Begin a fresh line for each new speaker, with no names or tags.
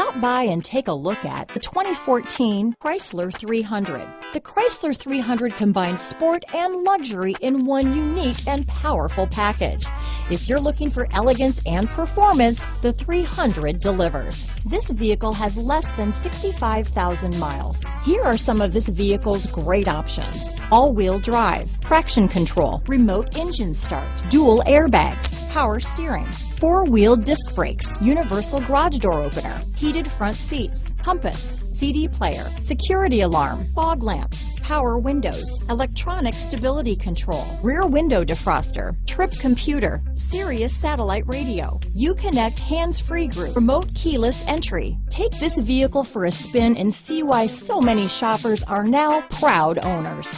Stop by and take a look at the 2014 Chrysler 300. The Chrysler 300 combines sport and luxury in one unique and powerful package. If you're looking for elegance and performance, the 300 delivers. This vehicle has less than 65,000 miles. Here are some of this vehicle's great options: all-wheel drive, traction control, remote engine start, dual airbags, power steering, four-wheel disc brakes, universal garage door opener, heated front seats, compass, CD player, security alarm, fog lamps, power windows, electronic stability control, rear window defroster, trip computer, Sirius satellite radio, UCONNECT hands-free group, remote keyless entry. Take this vehicle for a spin and see why so many shoppers are now proud owners.